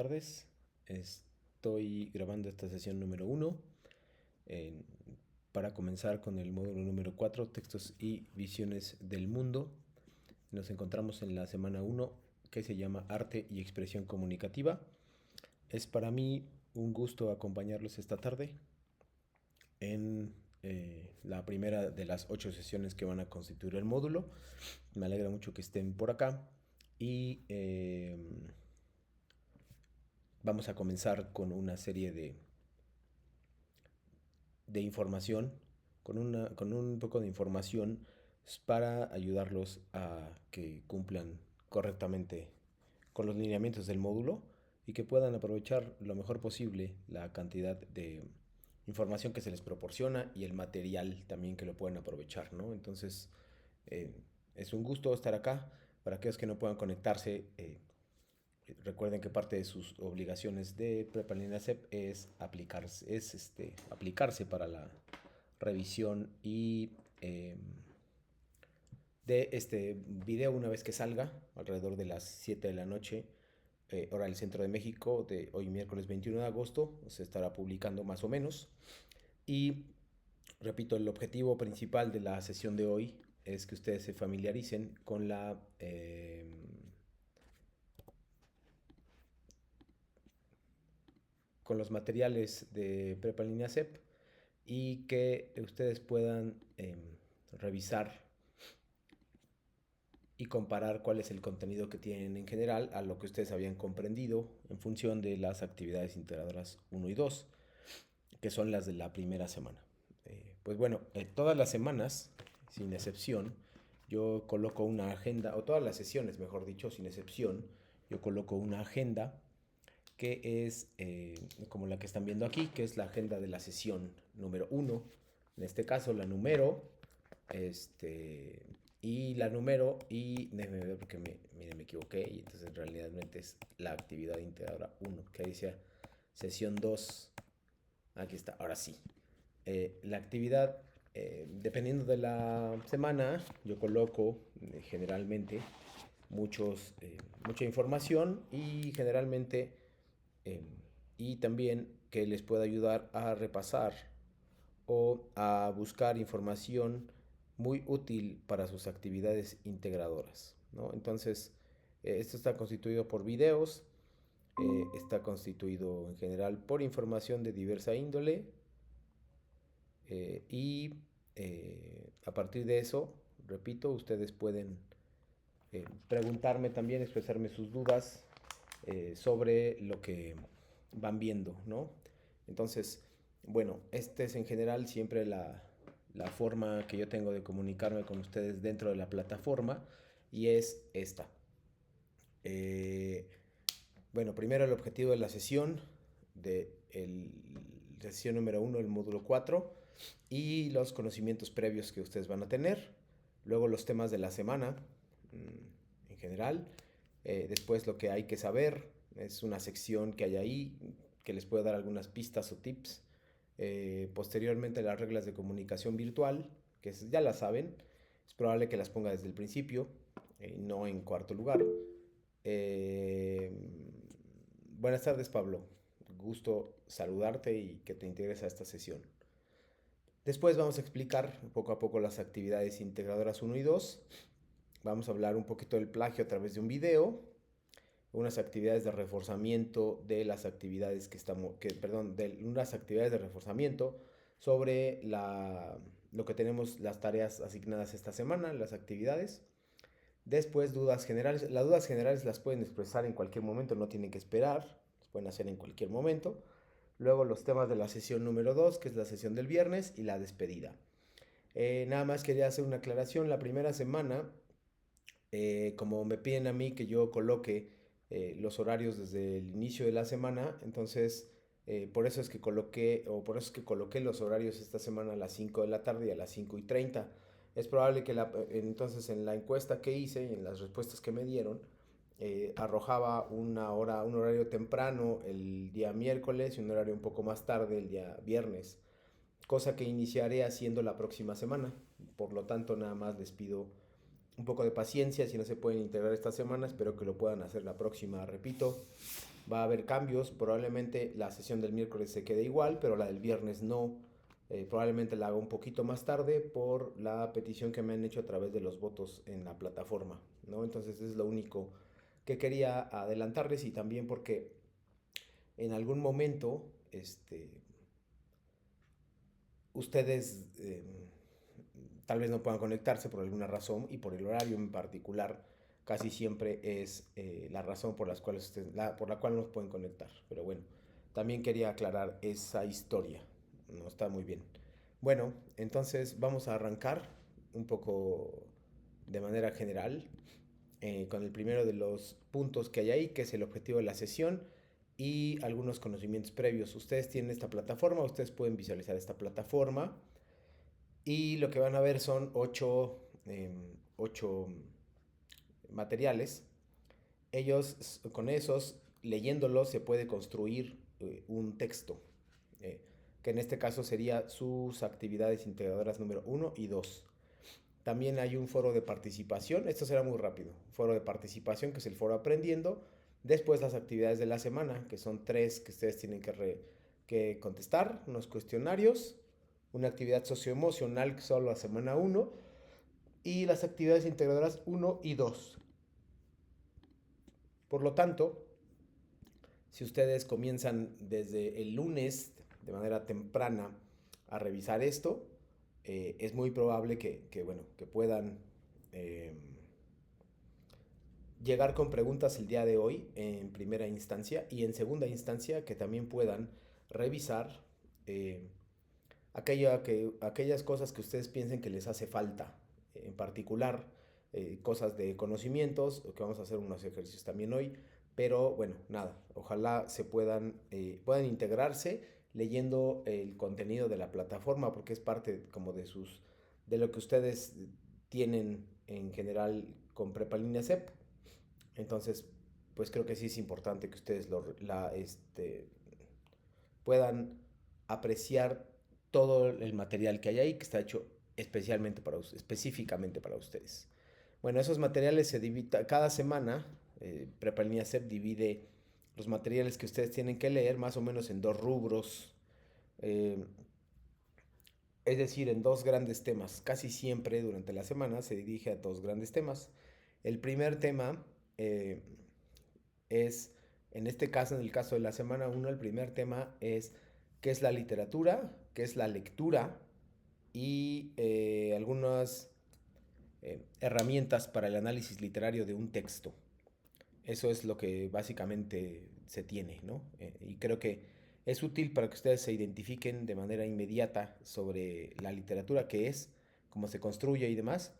Tardes. Estoy grabando esta sesión número 1 para comenzar con el módulo número 4, textos y visiones del mundo. Nos encontramos en la semana 1 que se llama Arte y Expresión Comunicativa. Es para mí un gusto acompañarlos esta tarde en la primera de las 8 sesiones que van a constituir el módulo. Me alegra mucho que estén por acá y vamos a comenzar con una serie de información, con un poco de información para ayudarlos a que cumplan correctamente con los lineamientos del módulo y que puedan aprovechar lo mejor posible la cantidad de información que se les proporciona y el material también que lo pueden aprovechar, ¿no? Entonces, eh, es un gusto estar acá. Para aquellos que no puedan conectarse, recuerden que parte de sus obligaciones de Prepa Línea CEP es aplicarse para la revisión y de este video una vez que salga, alrededor de las 7 de la noche, hora del centro de México, de hoy miércoles 21 de agosto, se estará publicando más o menos. Y repito, el objetivo principal de la sesión de hoy es que ustedes se familiaricen con los materiales de Prepa Línea CEP y que ustedes puedan revisar y comparar cuál es el contenido que tienen en general a lo que ustedes habían comprendido en función de las actividades integradoras 1 y 2, que son las de la primera semana. Pues bueno, todas las semanas, sin excepción, yo coloco una agenda, o todas las sesiones, mejor dicho, sin excepción, yo coloco una agenda que es como la que están viendo aquí, que es la agenda de la sesión número 1. En este caso la numero, este, y la numero, y déjenme ver porque me equivoqué, y entonces realmente es la actividad integradora 1, que ahí decía sesión 2. Aquí está, ahora sí. La actividad, dependiendo de la semana, yo coloco generalmente mucha información y generalmente eh, y también que les pueda ayudar a repasar o a buscar información muy útil para sus actividades integradoras, ¿no? Entonces, esto está constituido por videos, está constituido en general por información de diversa índole y a partir de eso, repito, ustedes pueden preguntarme también, expresarme sus dudas sobre lo que van viendo, ¿no? Entonces, bueno, este es en general siempre la forma que yo tengo de comunicarme con ustedes dentro de la plataforma y es esta. Eh, bueno, primero el objetivo de la sesión, de la sesión número 1 del módulo 4 y los conocimientos previos que ustedes van a tener. Luego los temas de la semana en general. Después lo que hay que saber, es una sección que hay ahí que les puede dar algunas pistas o tips. Posteriormente las reglas de comunicación virtual, que ya las saben, es probable que las ponga desde el principio, no en cuarto lugar. Eh, Buenas tardes, Pablo. Gusto saludarte y que te integres a esta sesión. Después vamos a explicar poco a poco las actividades integradoras 1 y 2. Vamos a hablar un poquito del plagio a través de un video, unas actividades de reforzamiento de las actividades de unas actividades de reforzamiento sobre lo que tenemos, las tareas asignadas esta semana, las actividades. Después, dudas generales. Las dudas generales las pueden expresar en cualquier momento, no tienen que esperar, las pueden hacer en cualquier momento. Luego los temas de la sesión número 2, que es la sesión del viernes, y la despedida. Nada más quería hacer una aclaración. La primera semana, como me piden a mí que yo coloque los horarios desde el inicio de la semana, entonces por eso es que coloqué los horarios esta semana a las 5 de la tarde y a las 5:30. Es probable que entonces en la encuesta que hice y en las respuestas que me dieron, arrojaba un horario temprano el día miércoles y un horario un poco más tarde el día viernes, cosa que iniciaré haciendo la próxima semana. Por lo tanto, nada más les pido un poco de paciencia si no se pueden integrar esta semana, espero que lo puedan hacer la próxima. Repito, va a haber cambios, probablemente la sesión del miércoles se quede igual, pero la del viernes no. Probablemente la haga un poquito más tarde por la petición que me han hecho a través de los votos en la plataforma, ¿no? Entonces es lo único que quería adelantarles y también porque en algún momento ustedes tal vez no puedan conectarse por alguna razón y por el horario en particular casi siempre es la razón por, por la cual no nos pueden conectar. Pero bueno, también quería aclarar esa historia. No está muy bien. Bueno, entonces vamos a arrancar un poco de manera general con el primero de los puntos que hay ahí, que es el objetivo de la sesión y algunos conocimientos previos. Ustedes tienen esta plataforma, ustedes pueden visualizar esta plataforma y lo que van a ver son ocho materiales. Ellos, con esos, leyéndolos, se puede construir un texto, eh, que en este caso sería sus actividades integradoras número 1 y 2. También hay un foro de participación, esto será muy rápido, foro de participación que es el foro aprendiendo, después las actividades de la semana, que son 3 que ustedes tienen que contestar, unos cuestionarios, una actividad socioemocional que son la semana 1 y las actividades integradoras 1 y 2. Por lo tanto, si ustedes comienzan desde el lunes de manera temprana a revisar esto, es muy probable que puedan eh, llegar con preguntas el día de hoy en primera instancia y en segunda instancia que también puedan revisar aquellas cosas que ustedes piensen que les hace falta, en particular cosas de conocimientos, que vamos a hacer unos ejercicios también hoy, pero bueno, nada, ojalá puedan integrarse leyendo el contenido de la plataforma porque es parte como de lo que ustedes tienen en general con Prepa Línea CEP. Entonces, pues creo que sí es importante que ustedes puedan apreciar todo el material que hay ahí, que está hecho específicamente para ustedes. Bueno, esos materiales se dividen cada semana. Prepa Línea CEP divide los materiales que ustedes tienen que leer más o menos en 2 rubros, eh, es decir, en 2 grandes temas. Casi siempre durante la semana se dirige a 2 grandes temas. El primer tema es, en este caso, en el caso de la semana 1, el primer tema es qué es la literatura, qué es la lectura y algunas herramientas para el análisis literario de un texto. Eso es lo que básicamente se tiene, ¿no? Y creo que es útil para que ustedes se identifiquen de manera inmediata sobre la literatura, qué es, cómo se construye y demás.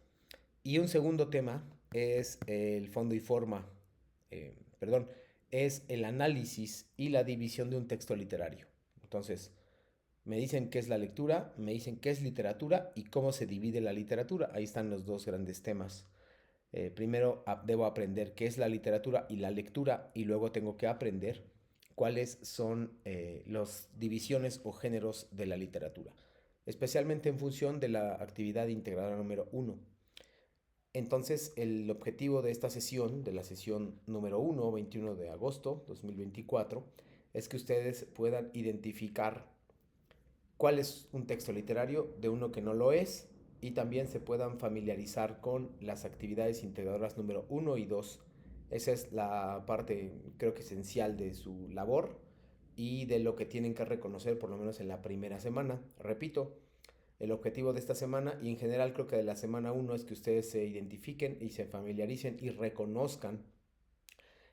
Y un segundo tema es el fondo y forma, perdón, es el análisis y la división de un texto literario. Entonces, me dicen qué es la lectura, me dicen qué es literatura y cómo se divide la literatura. Ahí están los 2 grandes temas. Primero debo aprender qué es la literatura y la lectura y luego tengo que aprender cuáles son las divisiones o géneros de la literatura, especialmente en función de la actividad integradora número 1. Entonces, el objetivo de esta sesión, de la sesión número 1, 21 de agosto 2024, es que ustedes puedan identificar cuál es un texto literario de uno que no lo es y también se puedan familiarizar con las actividades integradoras número 1 y 2. Esa es la parte, creo que esencial de su labor y de lo que tienen que reconocer por lo menos en la primera semana. Repito, el objetivo de esta semana y en general creo que de la semana 1 es que ustedes se identifiquen y se familiaricen y reconozcan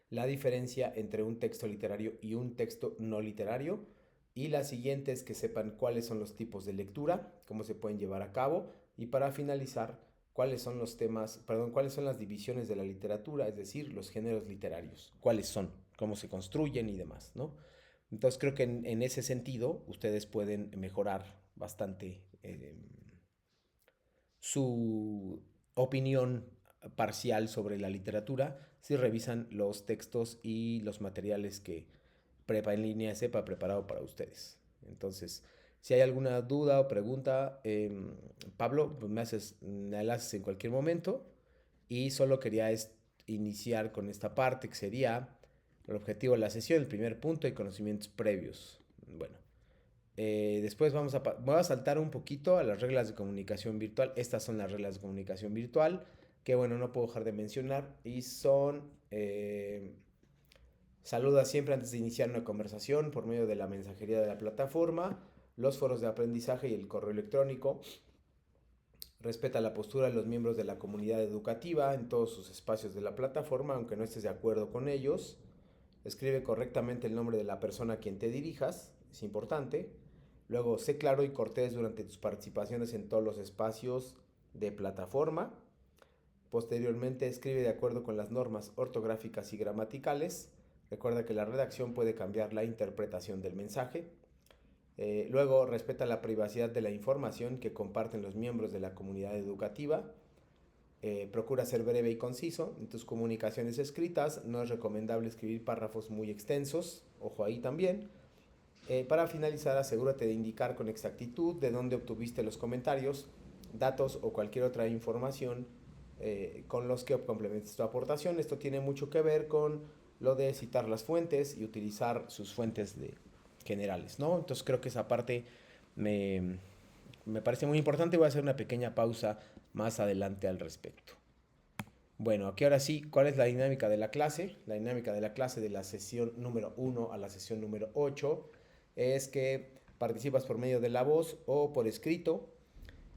la diferencia entre un texto literario y un texto no literario. Y la siguiente es que sepan cuáles son los tipos de lectura, cómo se pueden llevar a cabo. Y para finalizar, cuáles son cuáles son las divisiones de la literatura, es decir, los géneros literarios, cuáles son, cómo se construyen y demás, ¿no? Entonces creo que en ese sentido ustedes pueden mejorar bastante su opinión parcial sobre la literatura si revisan los textos y los materiales que Prepa en línea sepa preparado para ustedes. Entonces, si hay alguna duda o pregunta, Pablo, pues me la haces en cualquier momento y solo quería iniciar con esta parte que sería el objetivo de la sesión, el primer punto y conocimientos previos. Bueno, después voy a saltar un poquito a las reglas de comunicación virtual. Estas son las reglas de comunicación virtual que, bueno, no puedo dejar de mencionar y son... saluda siempre antes de iniciar una conversación por medio de la mensajería de la plataforma, los foros de aprendizaje y el correo electrónico. Respeta la postura de los miembros de la comunidad educativa en todos sus espacios de la plataforma, aunque no estés de acuerdo con ellos. Escribe correctamente el nombre de la persona a quien te dirijas, es importante. Luego, sé claro y cortés durante tus participaciones en todos los espacios de plataforma. Posteriormente, escribe de acuerdo con las normas ortográficas y gramaticales. Recuerda que la redacción puede cambiar la interpretación del mensaje. Luego, respeta la privacidad de la información que comparten los miembros de la comunidad educativa. Procura ser breve y conciso. En tus comunicaciones escritas no es recomendable escribir párrafos muy extensos. Ojo ahí también. Para finalizar, asegúrate de indicar con exactitud de dónde obtuviste los comentarios, datos o cualquier otra información con los que complementes tu aportación. Esto tiene mucho que ver con lo de citar las fuentes y utilizar sus fuentes generales, ¿no? Entonces creo que esa parte me parece muy importante. Voy a hacer una pequeña pausa más adelante al respecto. Bueno, aquí ahora sí, ¿cuál es la dinámica de la clase? La dinámica de la clase de la sesión número 1 a la sesión número 8 es que participas por medio de la voz o por escrito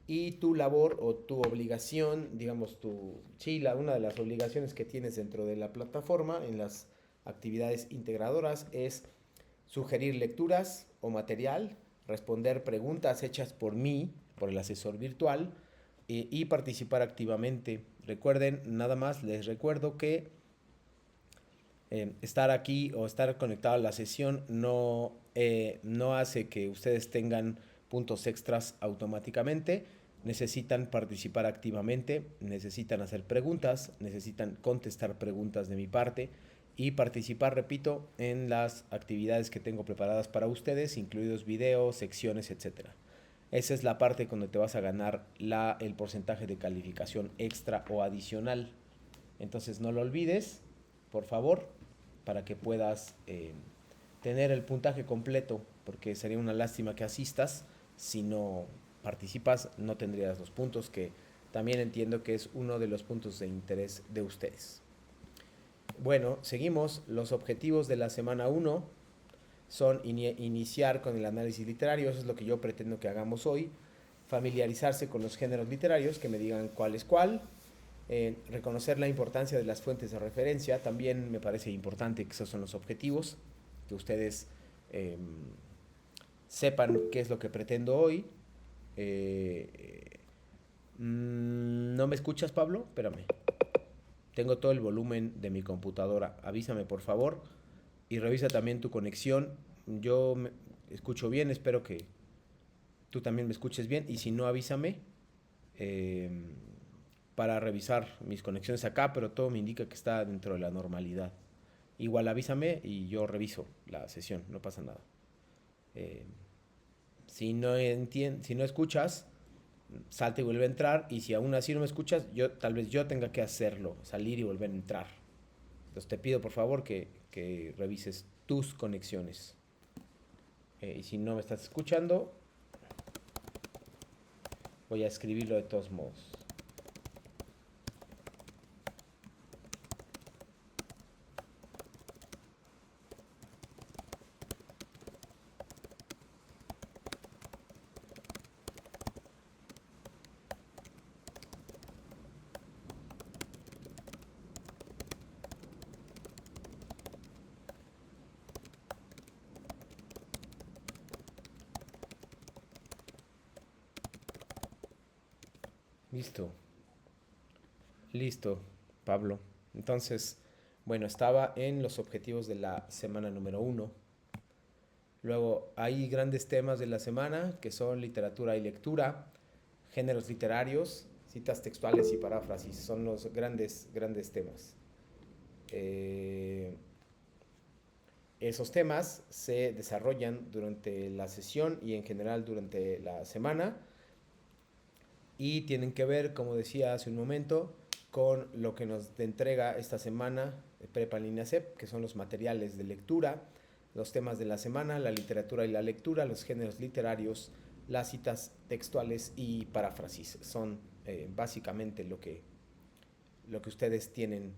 y tu labor o tu obligación, digamos, una de las obligaciones que tienes dentro de la plataforma en las actividades integradoras es sugerir lecturas o material, responder preguntas hechas por mí, por el asesor virtual, y participar activamente. Recuerden, nada más les recuerdo que estar aquí o estar conectado a la sesión no hace que ustedes tengan puntos extras automáticamente. Necesitan participar activamente, necesitan hacer preguntas, necesitan contestar preguntas de mi parte y participar, repito, en las actividades que tengo preparadas para ustedes, incluidos videos, secciones, etcétera. Esa es la parte donde te vas a ganar el porcentaje de calificación extra o adicional. Entonces no lo olvides, por favor, para que puedas tener el puntaje completo, porque sería una lástima que asistas si no participas, no tendrías los puntos, que también entiendo que es uno de los puntos de interés de ustedes. Bueno, seguimos. Los objetivos de la semana 1 son iniciar con el análisis literario, eso es lo que yo pretendo que hagamos hoy. Familiarizarse con los géneros literarios, que me digan cuál es cuál. Reconocer la importancia de las fuentes de referencia, también me parece importante que esos son los objetivos, que ustedes sepan qué es lo que pretendo hoy. ¿No me escuchas, Pablo? Espérame. Tengo todo el volumen de mi computadora. Avísame, por favor. Y revisa también tu conexión. Yo me escucho bien, espero que tú también me escuches bien. Y si no, avísame para revisar mis conexiones acá, pero todo me indica que está dentro de la normalidad. Igual avísame y yo reviso la sesión, no pasa nada. Si no escuchas, salte y vuelve a entrar. Y si aún así no me escuchas, tal vez yo tenga que hacerlo, salir y volver a entrar. Entonces te pido por favor que revises tus conexiones. Y si no me estás escuchando, voy a escribirlo de todos modos. Listo. Listo, Pablo. Entonces, bueno, estaba en los objetivos de la semana número 1. Luego hay grandes temas de la semana que son literatura y lectura, géneros literarios, citas textuales y paráfrasis. Son los grandes temas. Esos temas se desarrollan durante la sesión y en general durante la semana y tienen que ver, como decía hace un momento, con lo que nos entrega esta semana Prepa en línea CEP, que son los materiales de lectura, los temas de la semana, la literatura y la lectura, los géneros literarios, las citas textuales y paráfrasis. Son básicamente lo que ustedes tienen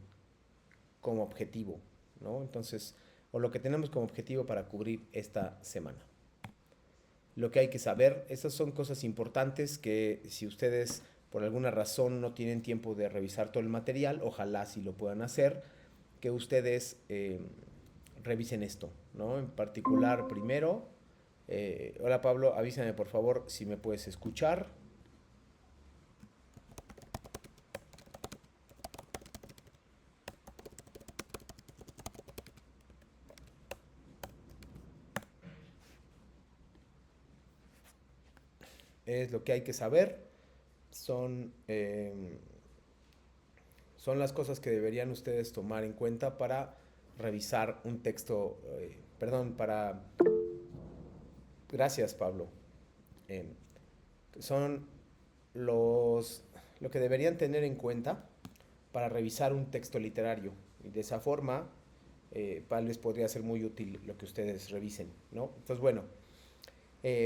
como objetivo, ¿no? Entonces, o lo que tenemos como objetivo para cubrir esta semana. Lo que hay que saber, esas son cosas importantes que si ustedes por alguna razón no tienen tiempo de revisar todo el material, ojalá si lo puedan hacer, que ustedes revisen esto, ¿no? En particular, primero, hola Pablo, avísame por favor si me puedes escuchar. Es lo que hay que saber, son, son las cosas que deberían ustedes tomar en cuenta para revisar un texto, para... Gracias, Pablo. Eh, son lo que deberían tener en cuenta para revisar un texto literario. Y de esa forma, tal vez podría ser muy útil lo que ustedes revisen, ¿no? Entonces, bueno,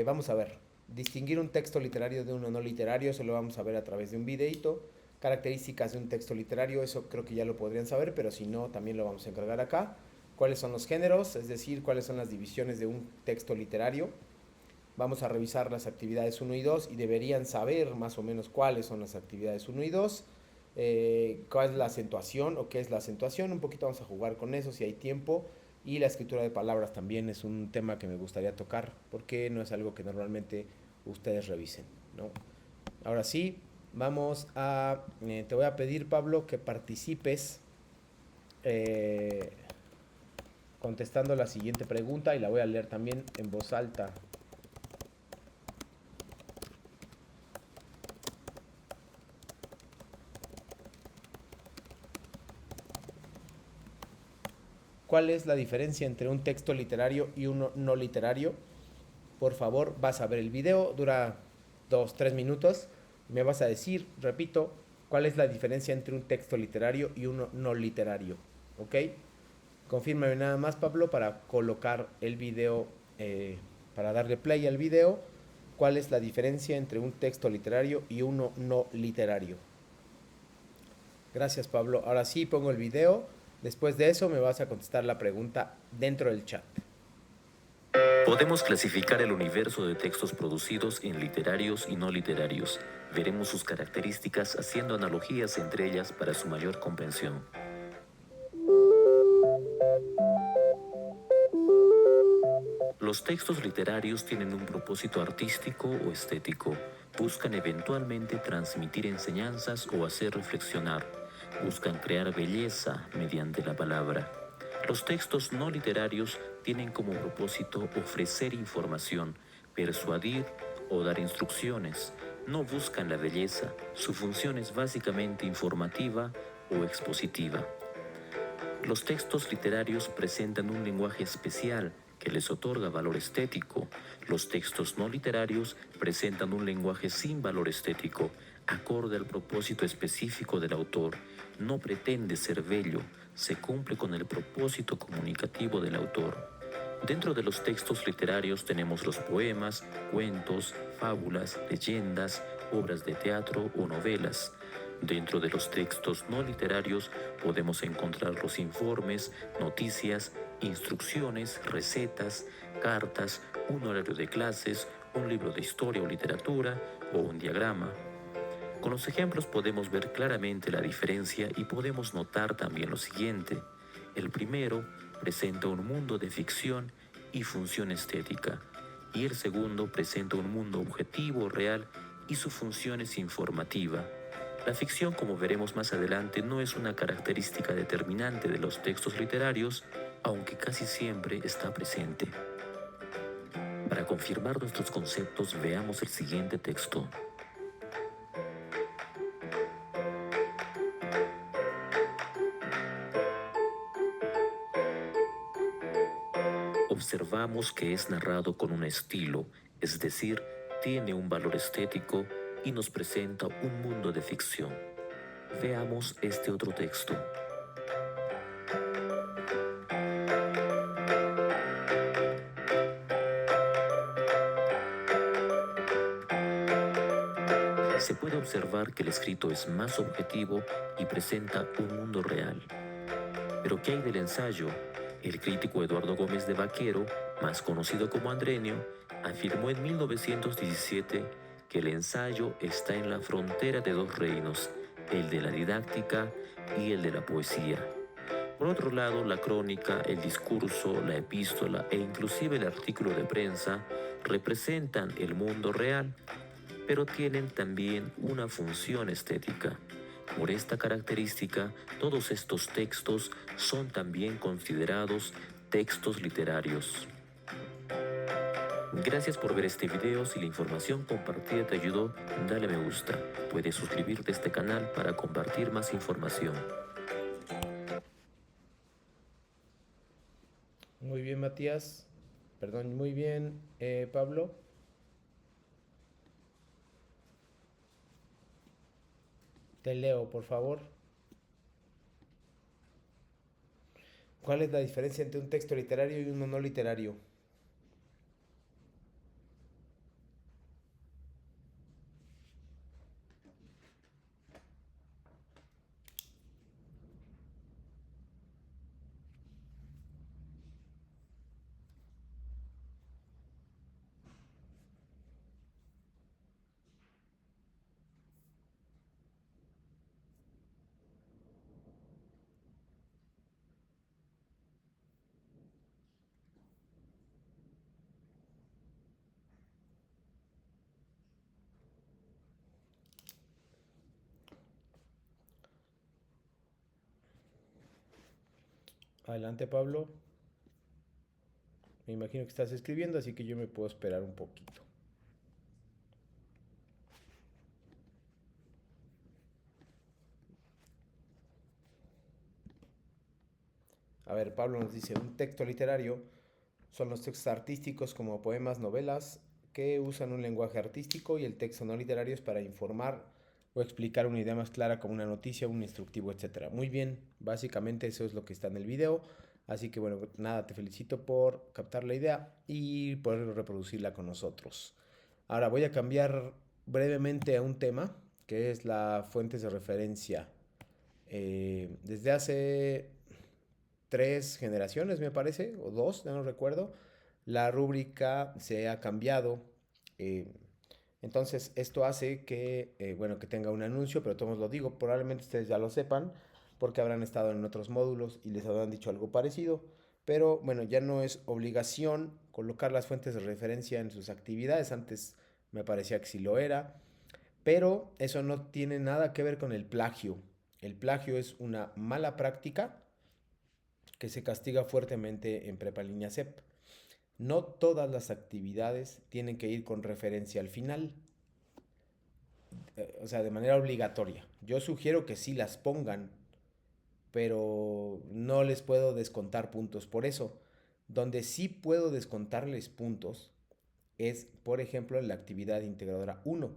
vamos a ver. Distinguir un texto literario de uno no literario, eso lo vamos a ver a través de un videito. Características de un texto literario, eso creo que ya lo podrían saber, pero si no, también lo vamos a encargar acá. Cuáles son los géneros, es decir, cuáles son las divisiones de un texto literario. Vamos a revisar las actividades 1 y 2 y deberían saber más o menos cuáles son las actividades 1 y 2. Cuál es la acentuación o qué es la acentuación. Un poquito vamos a jugar con eso si hay tiempo. Y la escritura de palabras también es un tema que me gustaría tocar porque no es algo que normalmente ustedes revisen, ¿no? Ahora sí, vamos a... te voy a pedir, Pablo, que participes contestando la siguiente pregunta y la voy a leer también en voz alta. ¿Cuál es la diferencia entre un texto literario y uno no literario? Por favor, vas a ver el video, dura 2-3 minutos. Me vas a decir, repito, cuál es la diferencia entre un texto literario y uno no literario. ¿Ok? Confírmame nada más, Pablo, para colocar el video, para darle play al video. ¿Cuál es la diferencia entre un texto literario y uno no literario? Gracias, Pablo. Ahora sí pongo el video. Después de eso me vas a contestar la pregunta dentro del chat. Podemos clasificar el universo de textos producidos en literarios y no literarios. Veremos sus características haciendo analogías entre ellas para su mayor comprensión. Los textos literarios tienen un propósito artístico o estético. Buscan eventualmente transmitir enseñanzas o hacer reflexionar. Buscan crear belleza mediante la palabra. Los textos no literarios tienen como propósito ofrecer información, persuadir o dar instrucciones. No buscan la belleza, su función es básicamente informativa o expositiva. Los textos literarios presentan un lenguaje especial que les otorga valor estético. Los textos no literarios presentan un lenguaje sin valor estético, acorde al propósito específico del autor. No pretende ser bello, se cumple con el propósito comunicativo del autor. Dentro de los textos literarios tenemos los poemas, cuentos, fábulas, leyendas, obras de teatro o novelas. Dentro de los textos no literarios podemos encontrar los informes, noticias, instrucciones, recetas, cartas, un horario de clases, un libro de historia o literatura o un diagrama. Con los ejemplos podemos ver claramente la diferencia y podemos notar también lo siguiente. El primero presenta un mundo de ficción y función estética, y el segundo presenta un mundo objetivo, real, y su función es informativa. La ficción, como veremos más adelante, no es una característica determinante de los textos literarios, aunque casi siempre está presente. Para confirmar nuestros conceptos, veamos el siguiente texto. Observamos que es narrado con un estilo, es decir, tiene un valor estético y nos presenta un mundo de ficción. Veamos este otro texto. se puede observar que el escrito es más objetivo y presenta un mundo real. Pero ¿qué hay del ensayo? El crítico Eduardo Gómez de Vaquero, más conocido como Andrenio, afirmó en 1917 que el ensayo está en la frontera de dos reinos, el de la didáctica y el de la poesía. Por otro lado, la crónica, el discurso, la epístola e inclusive el artículo de prensa representan el mundo real, pero tienen también una función estética. Por esta característica, todos estos textos son también considerados textos literarios. Gracias por ver este video. Si la información compartida te ayudó, dale me gusta. Puedes suscribirte a este canal para compartir más información. Muy bien, Matías. Perdón, muy bien, Pablo. Te leo, por favor. ¿Cuál es la diferencia entre un texto literario y uno no literario? Adelante, Pablo. Me imagino que estás escribiendo, así que yo me puedo esperar un poquito. A ver, Pablo nos dice, un texto literario son los textos artísticos como poemas, novelas, que usan un lenguaje artístico, y el texto no literario es para informar o explicar una idea más clara como una noticia, un instructivo, etcétera. Muy bien, básicamente eso es lo que está en el video. Así que bueno, nada, te felicito por captar la idea y poder reproducirla con nosotros. Ahora voy a cambiar brevemente a un tema que es las fuentes de referencia. Desde hace 3 generaciones, me parece, o 2, ya no recuerdo, la rúbrica se ha cambiado. eh, entonces, esto hace que, bueno, que tenga un anuncio, pero todos lo digo, probablemente ustedes ya lo sepan, porque habrán estado en otros módulos y les habrán dicho algo parecido. Pero bueno, ya no es obligación colocar las fuentes de referencia en sus actividades. Antes me parecía que sí lo era. Pero eso no tiene nada que ver con el plagio. El plagio es una mala práctica que se castiga fuertemente en Prepa Línea CEP. No todas las actividades tienen que ir con referencia al final, o sea, de manera obligatoria. Yo sugiero que sí las pongan, pero no les puedo descontar puntos por eso. Donde sí puedo descontarles puntos es, por ejemplo, en la actividad integradora 1.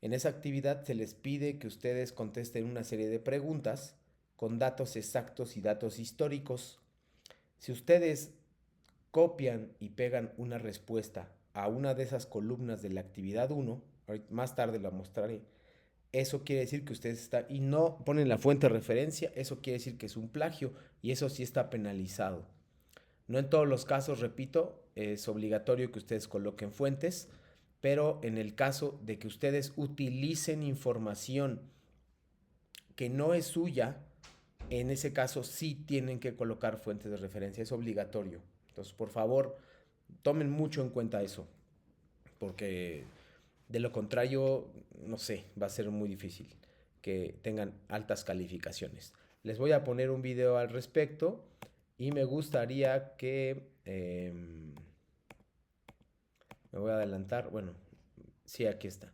En esa actividad se les pide que ustedes contesten una serie de preguntas con datos exactos y datos históricos. Si ustedes copian y pegan una respuesta a una de esas columnas de la actividad 1, más tarde la mostraré, eso quiere decir que ustedes están, y no ponen la fuente de referencia, eso quiere decir que es un plagio y eso sí está penalizado. No en todos los casos, repito, es obligatorio que ustedes coloquen fuentes, pero en el caso de que ustedes utilicen información que no es suya, en ese caso sí tienen que colocar fuentes de referencia, es obligatorio. Entonces, por favor, tomen mucho en cuenta eso, porque de lo contrario, no sé, va a ser muy difícil que tengan altas calificaciones. Les voy a poner un video al respecto y me gustaría que... me voy a adelantar, bueno, sí, aquí está.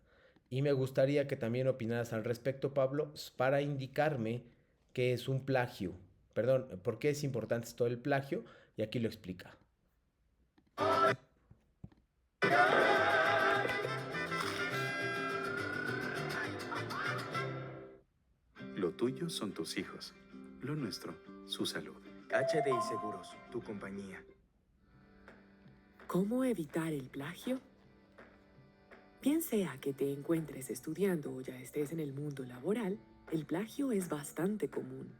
Y me gustaría que también opinaras al respecto, Pablo, para indicarme qué es un plagio. Perdón, por qué es importante esto del plagio, y aquí lo explica. Lo tuyo son tus hijos, lo nuestro, su salud. HDI Seguros, tu compañía. ¿Cómo evitar el plagio? Bien sea que te encuentres estudiando o ya estés en el mundo laboral, el plagio es bastante común.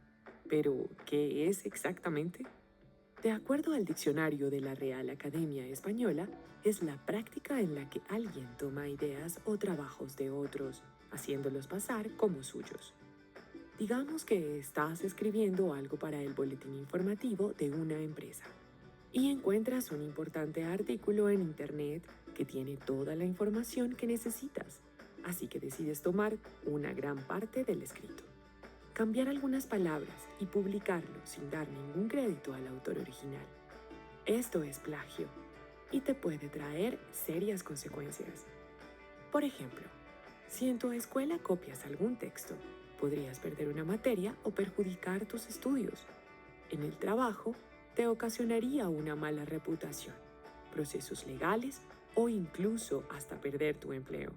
Pero, ¿qué es exactamente? De acuerdo al diccionario de la Real Academia Española, es la práctica en la que alguien toma ideas o trabajos de otros, haciéndolos pasar como suyos. Digamos que estás escribiendo algo para el boletín informativo de una empresa y encuentras un importante artículo en Internet que tiene toda la información que necesitas, así que decides tomar una gran parte del escrito, cambiar algunas palabras y publicarlo sin dar ningún crédito al autor original. Esto es plagio y te puede traer serias consecuencias. Por ejemplo, si en tu escuela copias algún texto, podrías perder una materia o perjudicar tus estudios. En el trabajo, te ocasionaría una mala reputación, procesos legales o incluso hasta perder tu empleo.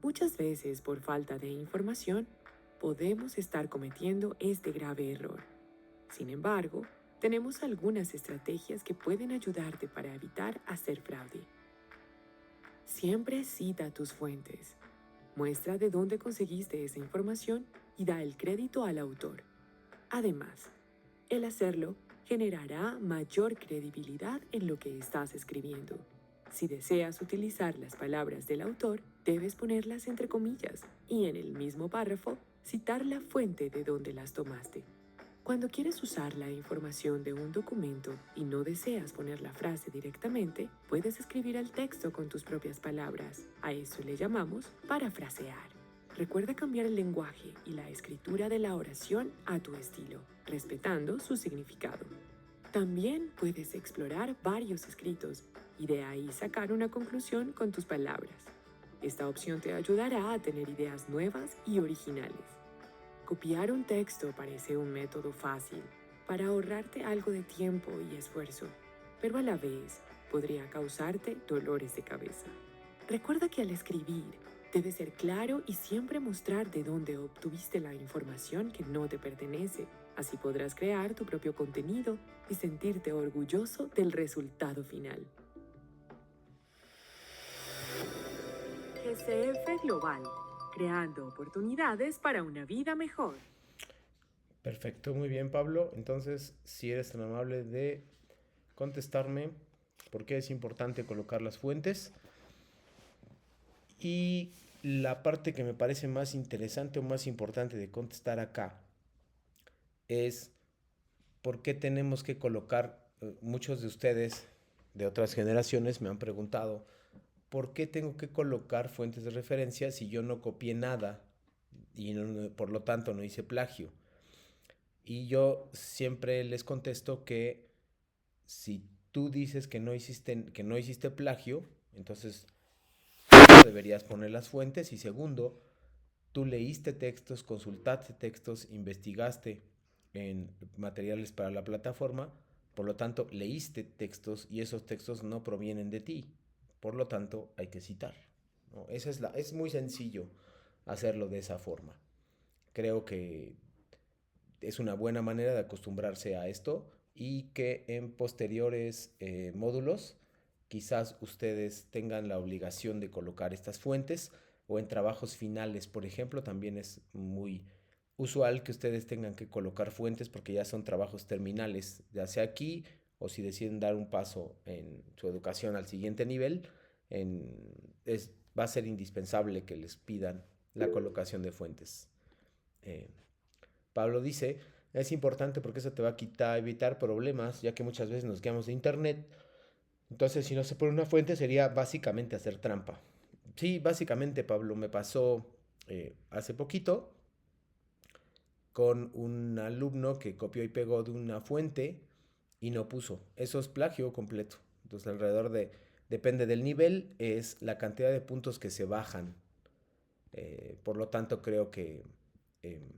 Muchas veces, por falta de información, podemos estar cometiendo este grave error. Sin embargo, tenemos algunas estrategias que pueden ayudarte para evitar hacer fraude. Siempre cita tus fuentes. Muestra de dónde conseguiste esa información y da el crédito al autor. Además, el hacerlo generará mayor credibilidad en lo que estás escribiendo. Si deseas utilizar las palabras del autor, debes ponerlas entre comillas y en el mismo párrafo citar la fuente de donde las tomaste. Cuando quieres usar la información de un documento y no deseas poner la frase directamente, puedes escribir el texto con tus propias palabras. A eso le llamamos parafrasear. Recuerda cambiar el lenguaje y la escritura de la oración a tu estilo, respetando su significado. También puedes explorar varios escritos y de ahí sacar una conclusión con tus palabras. Esta opción te ayudará a tener ideas nuevas y originales. Copiar un texto parece un método fácil para ahorrarte algo de tiempo y esfuerzo, pero a la vez podría causarte dolores de cabeza. Recuerda que al escribir, debes ser claro y siempre mostrar de dónde obtuviste la información que no te pertenece. Así podrás crear tu propio contenido y sentirte orgulloso del resultado final. GCF Global, creando oportunidades para una vida mejor. Perfecto, muy bien, Pablo. Entonces, si eres tan amable de contestarme por qué es importante colocar las fuentes. Y la parte que me parece más interesante o más importante de contestar acá es por qué tenemos que colocar, muchos de ustedes de otras generaciones me han preguntado, ¿por qué tengo que colocar fuentes de referencia si yo no copié nada y por lo tanto no hice plagio? Y yo siempre les contesto que si tú dices que no hiciste plagio, entonces deberías poner las fuentes. Y segundo, tú leíste textos, consultaste textos, investigaste en materiales para la plataforma, por lo tanto leíste textos y esos textos no provienen de ti, por lo tanto hay que citar, ¿no? Es muy sencillo hacerlo de esa forma. Creo que es una buena manera de acostumbrarse a esto y que en posteriores módulos quizás ustedes tengan la obligación de colocar estas fuentes, o en trabajos finales, por ejemplo, también es muy usual que ustedes tengan que colocar fuentes porque ya son trabajos terminales, ya sea aquí o si deciden dar un paso en su educación al siguiente nivel, va a ser indispensable que les pidan la colocación de fuentes. Pablo dice, es importante porque eso te va a evitar problemas, ya que muchas veces nos quedamos de internet. Entonces, si no se pone una fuente, sería básicamente hacer trampa. Sí, básicamente, Pablo, me pasó hace poquito con un alumno que copió y pegó de una fuente y no puso. Eso es plagio completo. Entonces, depende del nivel, es la cantidad de puntos que se bajan. Por lo tanto, creo que eh,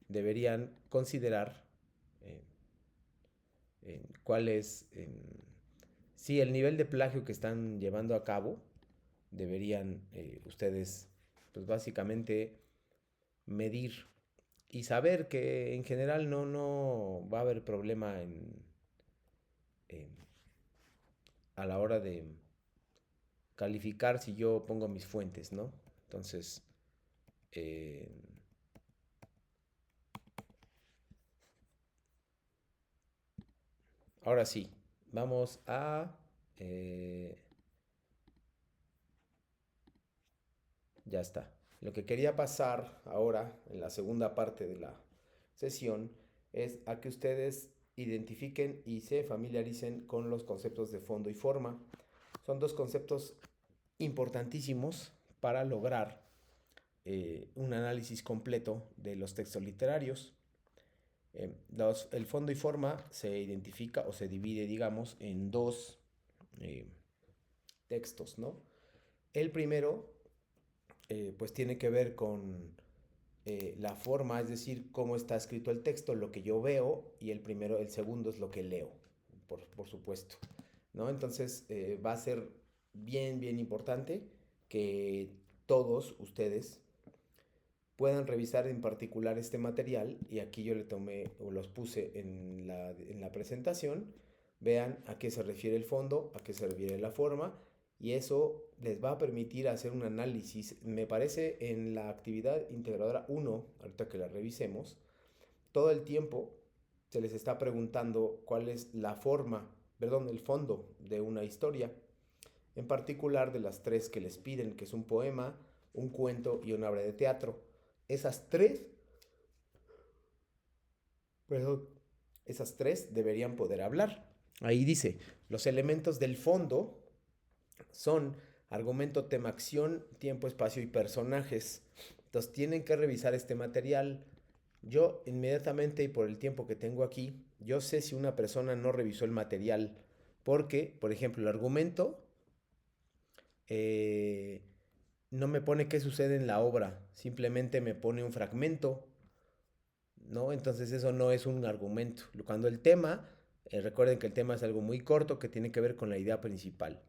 deberían considerar cuál es, sí, el nivel de plagio que están llevando a cabo. Deberían ustedes, pues básicamente, medir y saber que en general no va a haber problema a la hora calificar si yo pongo mis fuentes, ¿no? Entonces, eh, ahora sí, vamos a... ya está. Lo que quería pasar ahora, en la segunda parte de la sesión, es a que ustedes identifiquen y se familiaricen con los conceptos de fondo y forma. Son dos conceptos importantísimos para lograr un análisis completo de los textos literarios. El fondo y forma se identifica o se divide, digamos, en dos textos, ¿no? El primero, pues tiene que ver con la forma, es decir, cómo está escrito el texto, lo que yo veo, y el segundo es lo que leo, por supuesto, ¿no? Entonces va a ser bien importante que todos ustedes puedan revisar en particular este material, y aquí yo le tomé o los puse en la presentación. Vean a qué se refiere el fondo, a qué se refiere la forma, y eso les va a permitir hacer un análisis. Me parece en la actividad integradora 1, ahorita que la revisemos, todo el tiempo se les está preguntando cuál es la forma, perdón, el fondo de una historia, en particular de las tres que les piden, que es un poema, un cuento y una obra de teatro. Esas tres, perdón, esas tres deberían poder hablar. Ahí dice, los elementos del fondo son argumento, tema, acción, tiempo, espacio y personajes. Entonces tienen que revisar este material. Yo inmediatamente, y por el tiempo que tengo aquí, yo sé si una persona no revisó el material, porque, por ejemplo, el argumento no me pone qué sucede en la obra, simplemente me pone un fragmento, ¿no? Entonces eso no es un argumento. Cuando el tema, recuerden que el tema es algo muy corto que tiene que ver con la idea principal.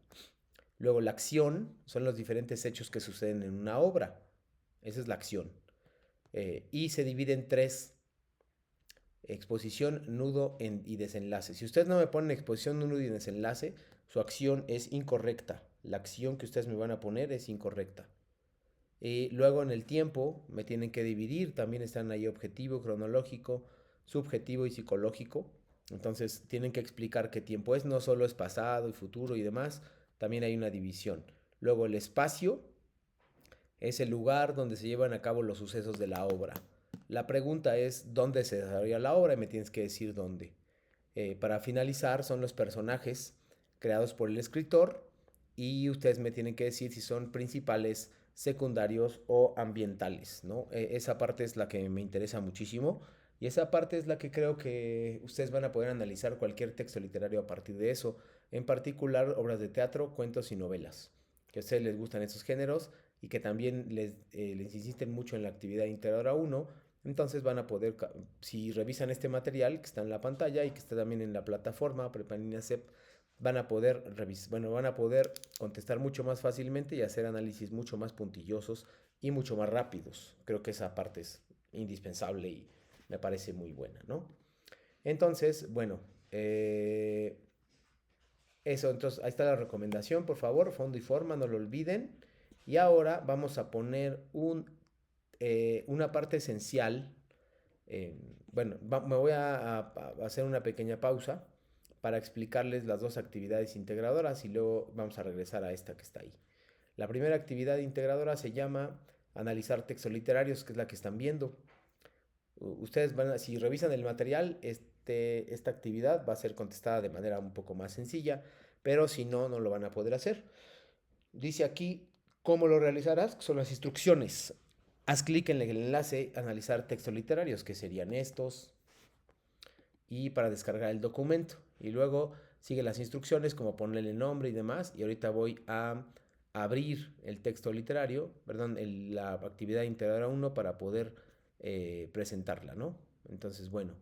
Luego la acción son los diferentes hechos que suceden en una obra. Esa es la acción. Y se divide en tres: exposición, nudo y desenlace. Si ustedes no me ponen exposición, nudo y desenlace, su acción es incorrecta. La acción que ustedes me van a poner es incorrecta. Luego en el tiempo me tienen que dividir. También están ahí objetivo, cronológico, subjetivo y psicológico. Entonces tienen que explicar qué tiempo es. No solo es pasado y futuro y demás. También hay una división. Luego el espacio es el lugar donde se llevan a cabo los sucesos de la obra. La pregunta es dónde se desarrolla la obra y me tienes que decir dónde. Para finalizar, son los personajes creados por el escritor y ustedes me tienen que decir si son principales, secundarios o ambientales, ¿no? Esa parte es la que me interesa muchísimo y esa parte es la que creo que ustedes van a poder analizar cualquier texto literario a partir de eso, en particular obras de teatro, cuentos y novelas. Que a ustedes les gustan esos géneros y que también les insisten mucho en la actividad integradora 1, entonces van a poder, si revisan este material que está en la pantalla y que está también en la plataforma Preplanina CEP, van a poder van a poder contestar mucho más fácilmente y hacer análisis mucho más puntillosos y mucho más rápidos. Creo que esa parte es indispensable y me parece muy buena, ¿no? Entonces, bueno, eso, entonces ahí está la recomendación, por favor, fondo y forma, no lo olviden. Y ahora vamos a poner una parte esencial. Bueno, me voy a hacer una pequeña pausa para explicarles las dos actividades integradoras y luego vamos a regresar a esta que está ahí. La primera actividad integradora se llama analizar textos literarios, que es la que están viendo. Ustedes si revisan el material, esta actividad va a ser contestada de manera un poco más sencilla, pero si no, no lo van a poder hacer. Dice aquí cómo lo realizarás, son las instrucciones. Haz clic en el enlace analizar textos literarios, que serían estos, y para descargar el documento. Y luego sigue las instrucciones, como ponerle nombre y demás. Y ahorita voy a abrir el texto literario, perdón, la actividad integradora 1 para poder presentarla, ¿no? Entonces, bueno,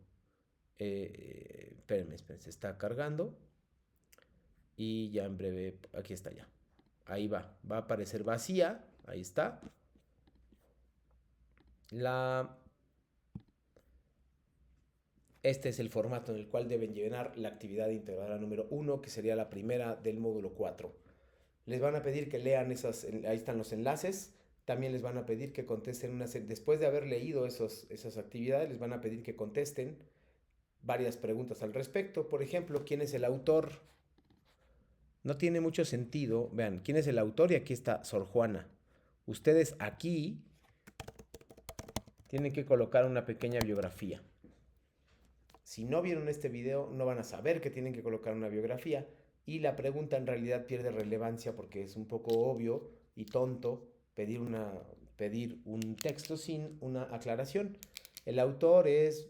espérenme, se está cargando. Y ya en breve, aquí está ya. Ahí va a aparecer vacía, ahí está. Este es el formato en el cual deben llenar la actividad integradora número 1, que sería la primera del módulo 4. Les van a pedir que lean ahí están los enlaces. También les van a pedir que contesten después de haber leído esas actividades, les van a pedir que contesten varias preguntas al respecto. Por ejemplo, ¿quién es el autor? No tiene mucho sentido. Vean, ¿quién es el autor? Y aquí está Sor Juana. Ustedes aquí tienen que colocar una pequeña biografía. Si no vieron este video, no van a saber que tienen que colocar una biografía. Y la pregunta en realidad pierde relevancia porque es un poco obvio y tonto pedir un texto sin una aclaración. El autor es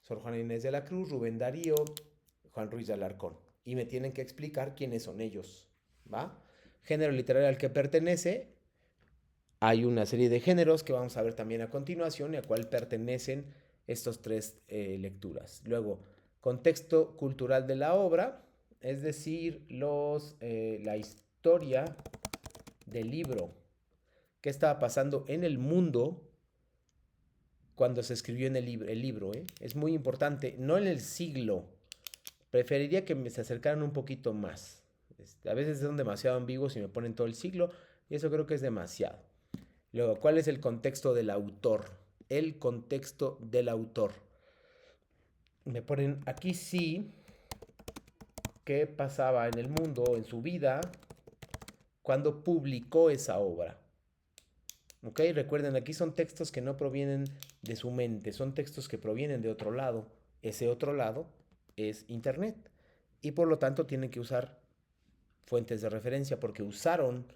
Sor Juana Inés de la Cruz, Rubén Darío, Juan Ruiz de Alarcón. Y me tienen que explicar quiénes son ellos, ¿va? Género literario al que pertenece. Hay una serie de géneros que vamos a ver también a continuación y a cuál pertenecen estos tres lecturas. Luego, contexto cultural de la obra, es decir, la historia del libro. ¿Qué estaba pasando en el mundo cuando se escribió en el libro? Es muy importante, no en el siglo. Preferiría que se acercaran un poquito más. A veces son demasiado ambiguos y me ponen todo el siglo, y eso creo que es demasiado. Luego, ¿cuál es el contexto del autor? El contexto del autor. Me ponen aquí sí qué pasaba en el mundo, en su vida, cuando publicó esa obra. ¿Ok? Recuerden, aquí son textos que no provienen de su mente, son textos que provienen de otro lado. Ese otro lado es Internet. Y por lo tanto tienen que usar fuentes de referencia porque usaron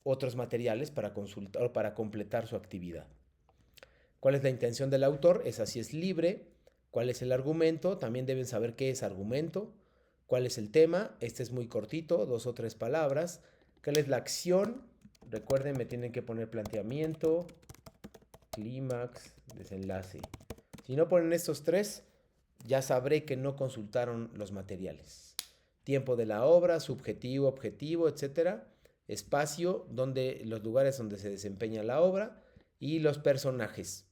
otros materiales para consultar o para completar su actividad. ¿Cuál es la intención del autor? Esa sí es libre. ¿Cuál es el argumento? También deben saber qué es argumento. ¿Cuál es el tema? Este es muy cortito, 2 o 3 palabras. ¿Cuál es la acción? Recuerden, me tienen que poner planteamiento, clímax, desenlace. Si no ponen estos 3, ya sabré que no consultaron los materiales. Tiempo de la obra, subjetivo, objetivo, etc. Espacio, los lugares donde se desempeña la obra. Y los personajes.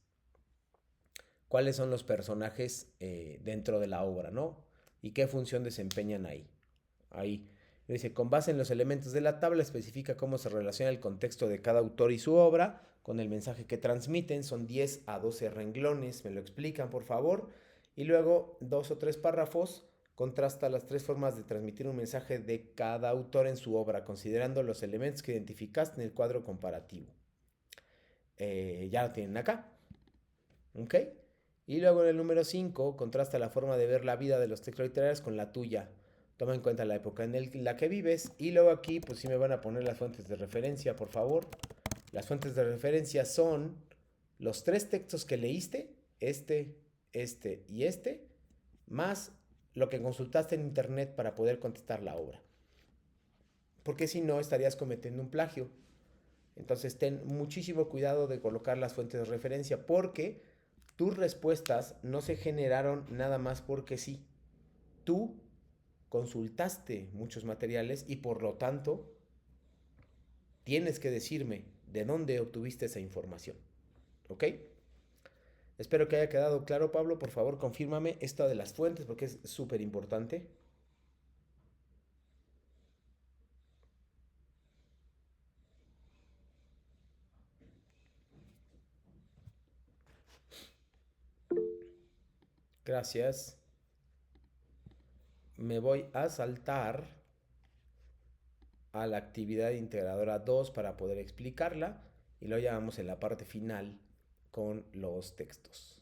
¿Cuáles son los personajes dentro de la obra, no? ¿Y qué función desempeñan ahí? Ahí. Dice, con base en los elementos de la tabla, especifica cómo se relaciona el contexto de cada autor y su obra con el mensaje que transmiten. Son 10 a 12 renglones. Me lo explican, por favor. Y luego, 2 o 3 párrafos. Contrasta las 3 formas de transmitir un mensaje de cada autor en su obra, considerando los elementos que identificaste en el cuadro comparativo. Ya lo tienen acá. ¿Ok? Y luego en el número 5, contrasta la forma de ver la vida de los textos literarios con la tuya. Toma en cuenta la época en la que vives. Y luego aquí, pues sí me van a poner las fuentes de referencia, por favor. Las fuentes de referencia son los 3 textos que leíste, este y este, más lo que consultaste en internet para poder contestar la obra. Porque si no, estarías cometiendo un plagio. Entonces ten muchísimo cuidado de colocar las fuentes de referencia porque tus respuestas no se generaron nada más porque sí. Tú consultaste muchos materiales y por lo tanto tienes que decirme de dónde obtuviste esa información. ¿Ok? Espero que haya quedado claro, Pablo. Por favor, confírmame esto de las fuentes porque es súper importante. Gracias. Me voy a saltar a la actividad integradora 2 para poder explicarla y luego ya vamos en la parte final con los textos.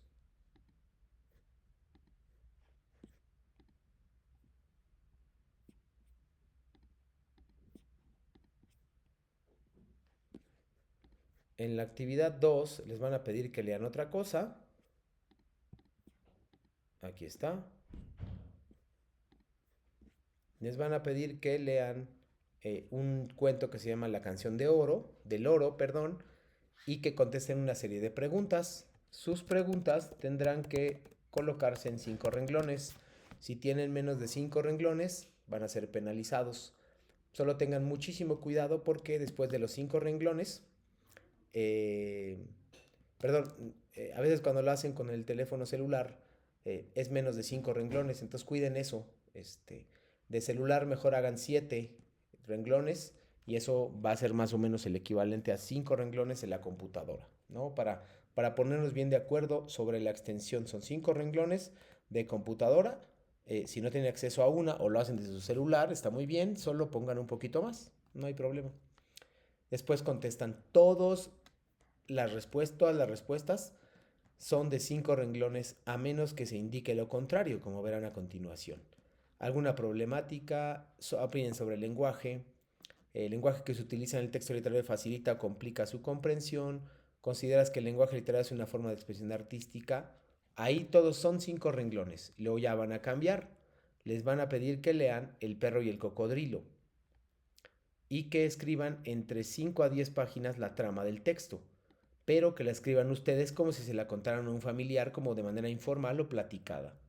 En la actividad 2 les van a pedir que lean otra cosa. Aquí está. Les van a pedir que lean un cuento que se llama La canción del oro, y que contesten una serie de preguntas. Sus preguntas tendrán que colocarse en 5 renglones. Si tienen menos de 5 renglones, van a ser penalizados. Solo tengan muchísimo cuidado porque después de los 5 renglones, a veces cuando lo hacen con el teléfono celular, es menos de 5 renglones, entonces cuiden eso. De celular mejor hagan 7 renglones y eso va a ser más o menos el equivalente a 5 renglones en la computadora, ¿no? Para ponernos bien de acuerdo sobre la extensión, son 5 renglones de computadora. Si no tienen acceso a una o lo hacen desde su celular, está muy bien, solo pongan un poquito más, no hay problema. Después contestan todas las respuestas son de 5 renglones a menos que se indique lo contrario, como verán a continuación. Alguna problemática, opinen sobre el lenguaje que se utiliza en el texto literario facilita o complica su comprensión, consideras que el lenguaje literario es una forma de expresión artística. Ahí todos son 5 renglones. Luego ya van a cambiar. Les van a pedir que lean El perro y el cocodrilo y que escriban entre 5 a 10 páginas la trama del texto, pero que la escriban ustedes como si se la contaran a un familiar, como de manera informal o platicada.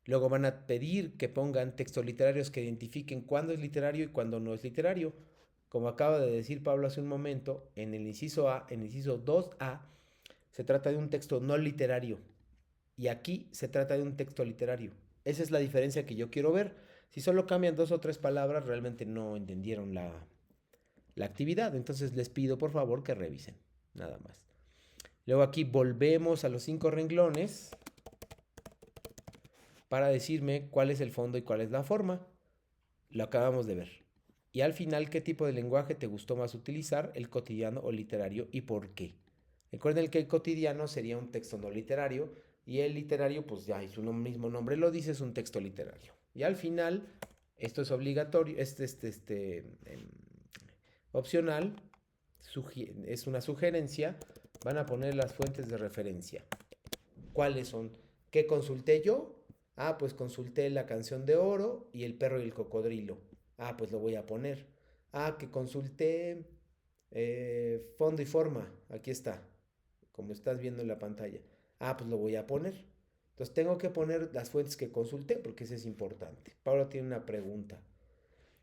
Luego van a pedir que pongan textos literarios que identifiquen cuándo es literario y cuándo no es literario. Como acaba de decir Pablo hace un momento, en el inciso A, en el inciso 2A, se trata de un texto no literario. Y aquí se trata de un texto literario. Esa es la diferencia que yo quiero ver. Si solo cambian 2 o 3 palabras, realmente no entendieron la actividad. Entonces les pido por favor que revisen. Nada más. Luego aquí volvemos a los 5 renglones para decirme cuál es el fondo y cuál es la forma. Lo acabamos de ver. Y al final, ¿qué tipo de lenguaje te gustó más utilizar? ¿El cotidiano o literario y por qué? Recuerden que el cotidiano sería un texto no literario y el literario, pues ya su mismo nombre lo dice, es un texto literario. Y al final, esto es obligatorio, opcional, es una sugerencia, van a poner las fuentes de referencia. ¿Cuáles son? ¿Qué consulté yo? Ah, pues consulté La canción de oro y El perro y el cocodrilo. Ah, pues lo voy a poner. Ah, que consulté fondo y forma. Aquí está, como estás viendo en la pantalla. Ah, pues lo voy a poner. Entonces tengo que poner las fuentes que consulté porque eso es importante. Pablo tiene una pregunta.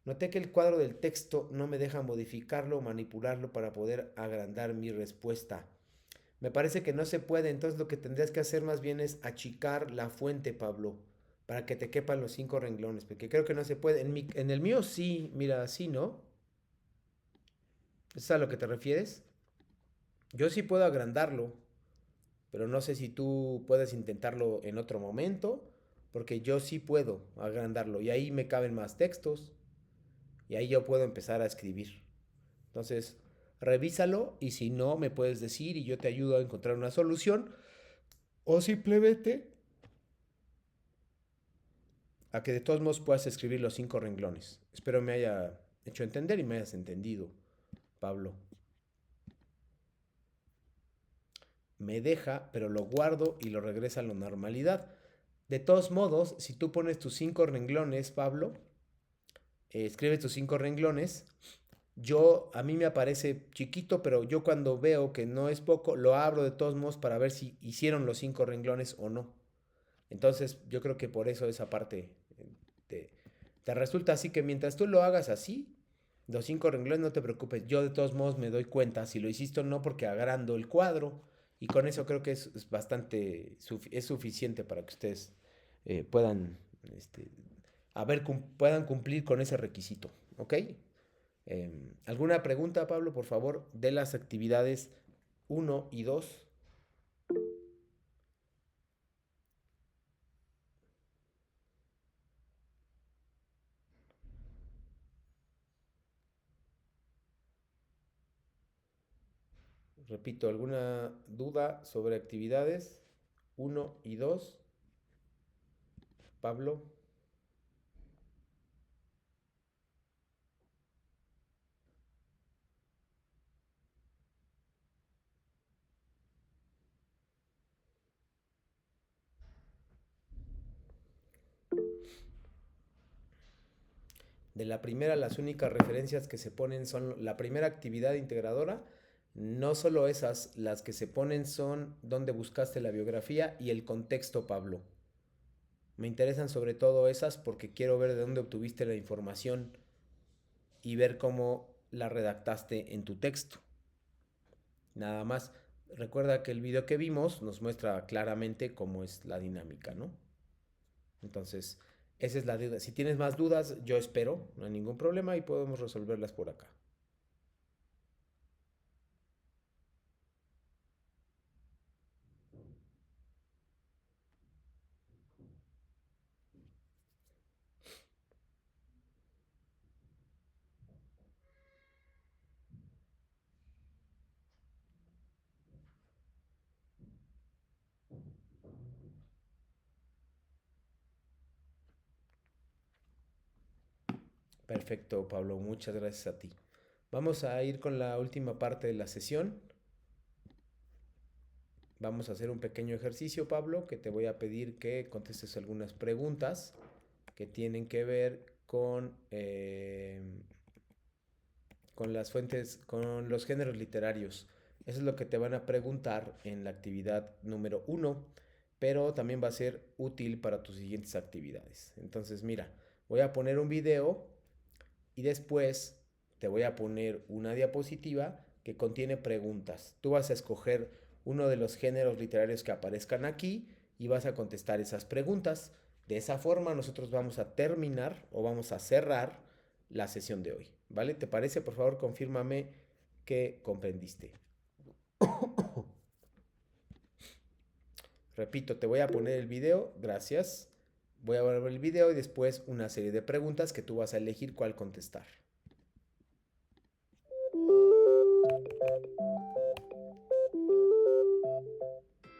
Noté que el cuadro del texto no me deja modificarlo o manipularlo para poder agrandar mi respuesta. Me parece que no se puede, entonces lo que tendrías que hacer más bien es achicar la fuente, Pablo, para que te quepan los 5 renglones, porque creo que no se puede. En el mío sí, mira, así, ¿no? ¿Es a lo que te refieres? Yo sí puedo agrandarlo, pero no sé si tú puedes intentarlo en otro momento, porque yo sí puedo agrandarlo y ahí me caben más textos y ahí yo puedo empezar a escribir. Entonces, revísalo y si no, me puedes decir y yo te ayudo a encontrar una solución o simplemente a que de todos modos puedas escribir los 5 renglones. Espero me haya hecho entender y me hayas entendido, Pablo. Me deja, pero lo guardo y lo regresa a la normalidad. De todos modos, si tú pones tus 5 renglones, Pablo, escribes tus 5 renglones, a mí me aparece chiquito, pero yo cuando veo que no es poco, lo abro de todos modos para ver si hicieron los 5 renglones o no. Entonces, yo creo que por eso esa parte te, te resulta así, que mientras tú lo hagas así, los 5 renglones, no te preocupes. Yo de todos modos me doy cuenta si lo hiciste o no porque agrando el cuadro. Y con eso creo que es bastante, es suficiente para que ustedes puedan, este, puedan cumplir con ese requisito. ¿Ok? ¿Alguna pregunta, Pablo, por favor, de las actividades 1 y 2? Repito, ¿alguna duda sobre actividades 1 y 2? Pablo. De la primera, las únicas referencias que se ponen son la primera actividad integradora. No solo esas, las que se ponen son dónde buscaste la biografía y el contexto, Pablo. Me interesan sobre todo esas porque quiero ver de dónde obtuviste la información y ver cómo la redactaste en tu texto. Nada más. Recuerda que el video que vimos nos muestra claramente cómo es la dinámica, ¿no? Entonces, esa es la duda. Si tienes más dudas, yo espero, no hay ningún problema y podemos resolverlas por acá. Perfecto, Pablo, muchas gracias a ti. Vamos a ir con la última parte de la sesión. Vamos a hacer un pequeño ejercicio, Pablo, que te voy a pedir que contestes algunas preguntas que tienen que ver con las fuentes, con los géneros literarios. Eso es lo que te van a preguntar en la actividad número 1, pero también va a ser útil para tus siguientes actividades. Entonces, mira, voy a poner un video y después te voy a poner una diapositiva que contiene preguntas. Tú vas a escoger uno de los géneros literarios que aparezcan aquí y vas a contestar esas preguntas. De esa forma nosotros vamos a terminar o vamos a cerrar la sesión de hoy. ¿Vale? ¿Te parece? Por favor, confírmame que comprendiste. Repito, te voy a poner el video. Gracias. Voy a ver el video y después una serie de preguntas que tú vas a elegir cuál contestar.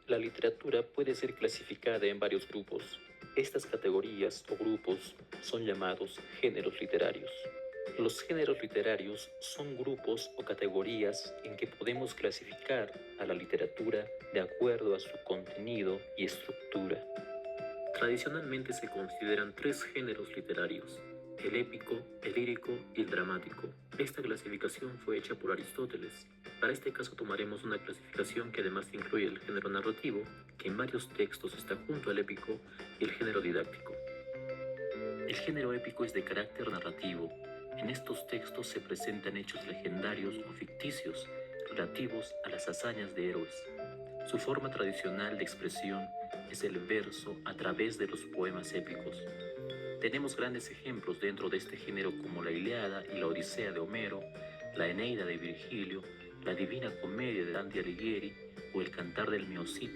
La literatura puede ser clasificada en varios grupos. Estas categorías o grupos son llamados géneros literarios. Los géneros literarios son grupos o categorías en que podemos clasificar a la literatura de acuerdo a su contenido y estructura. Tradicionalmente se consideran tres géneros literarios: el épico, el lírico y el dramático. Esta clasificación fue hecha por Aristóteles. Para este caso tomaremos una clasificación que además incluye el género narrativo, que en varios textos está junto al épico, y el género didáctico. El género épico es de carácter narrativo. En estos textos se presentan hechos legendarios o ficticios relativos a las hazañas de héroes. Su forma tradicional de expresión es el verso a través de los poemas épicos. Tenemos grandes ejemplos dentro de este género como la Ilíada y la Odisea de Homero, la Eneida de Virgilio, la Divina Comedia de Dante Alighieri o el Cantar del Mio Cid,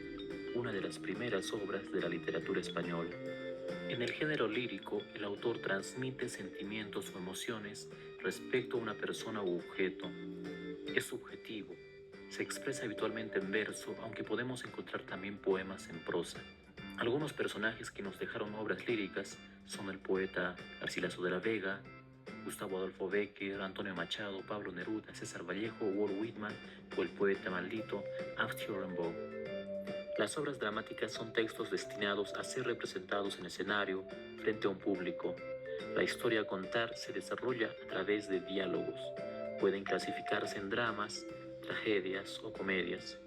una de las primeras obras de la literatura española. En el género lírico, el autor transmite sentimientos o emociones respecto a una persona u objeto. Es subjetivo. Se expresa habitualmente en verso, aunque podemos encontrar también poemas en prosa. Algunos personajes que nos dejaron obras líricas son el poeta Garcilaso de la Vega, Gustavo Adolfo Bécquer, Antonio Machado, Pablo Neruda, César Vallejo, Walt Whitman o el poeta maldito Arthur Rimbaud. Las obras dramáticas son textos destinados a ser representados en escenario frente a un público. La historia a contar se desarrolla a través de diálogos. Pueden clasificarse en dramas, tragedias o comedias.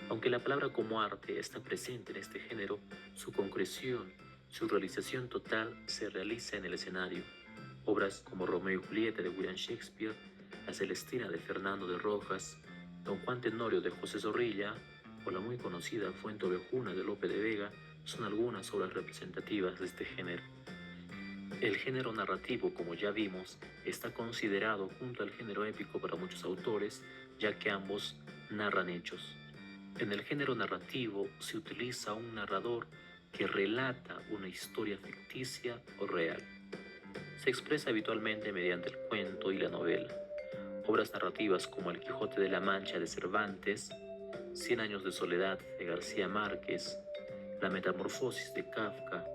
Aunque la palabra como arte está presente en este género, su concreción, su realización total se realiza en el escenario. Obras como Romeo y Julieta de William Shakespeare, La Celestina de Fernando de Rojas, Don Juan Tenorio de José Zorrilla o la muy conocida Fuente Ovejuna de Lope de Vega son algunas obras representativas de este género. El género narrativo, como ya vimos, está considerado junto al género épico para muchos autores, ya que ambos narran hechos. En el género narrativo se utiliza un narrador que relata una historia ficticia o real. Se expresa habitualmente mediante el cuento y la novela. Obras narrativas como El Quijote de la Mancha de Cervantes, Cien años de soledad de García Márquez, La Metamorfosis de Kafka,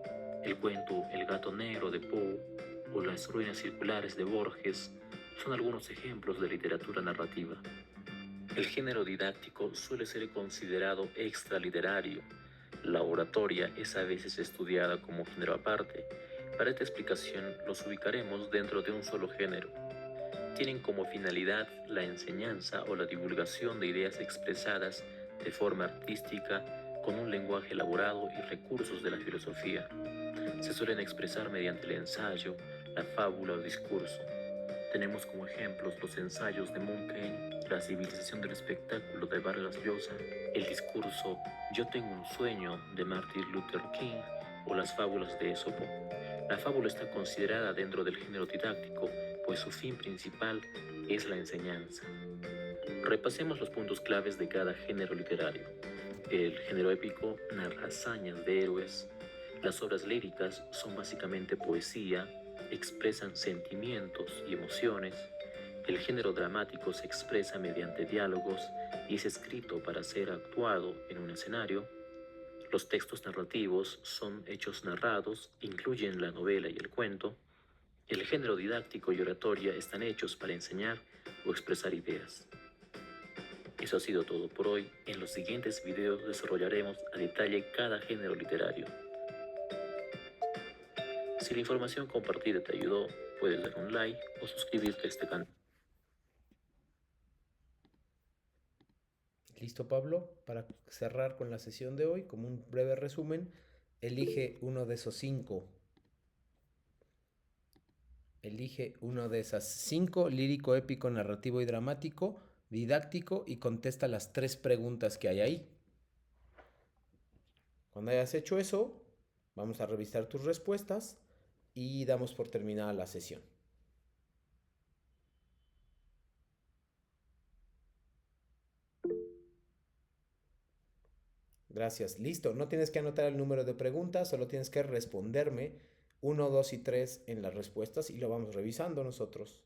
el cuento El gato negro de Poe o Las ruinas circulares de Borges son algunos ejemplos de literatura narrativa. El género didáctico suele ser considerado extraliterario. La oratoria es a veces estudiada como género aparte. Para esta explicación los ubicaremos dentro de un solo género. Tienen como finalidad la enseñanza o la divulgación de ideas expresadas de forma artística con un lenguaje elaborado y recursos de la filosofía. Se suelen expresar mediante el ensayo, la fábula o discurso. Tenemos como ejemplos los ensayos de Montaigne, La civilización del espectáculo de Vargas Llosa, el discurso Yo tengo un sueño de Martin Luther King o las fábulas de Esopo. La fábula está considerada dentro del género didáctico, pues su fin principal es la enseñanza. Repasemos los puntos claves de cada género literario. El género épico narra hazañas de héroes. Las obras líricas son básicamente poesía, expresan sentimientos y emociones. El género dramático se expresa mediante diálogos y es escrito para ser actuado en un escenario. Los textos narrativos son hechos narrados, incluyen la novela y el cuento. El género didáctico y oratoria están hechos para enseñar o expresar ideas. Eso ha sido todo por hoy. En los siguientes videos desarrollaremos a detalle cada género literario. Si la información compartida te ayudó, puedes dar un like o suscribirte a este canal. Listo, Pablo. Para cerrar con la sesión de hoy, como un breve resumen, elige uno de esos 5. Elige uno de esas 5: lírico, épico, narrativo y dramático, didáctico, y contesta las 3 preguntas que hay ahí. Cuando hayas hecho eso, vamos a revisar tus respuestas y damos por terminada la sesión. Gracias. Listo. No tienes que anotar el número de preguntas, solo tienes que responderme 1, 2 y 3 en las respuestas y lo vamos revisando nosotros.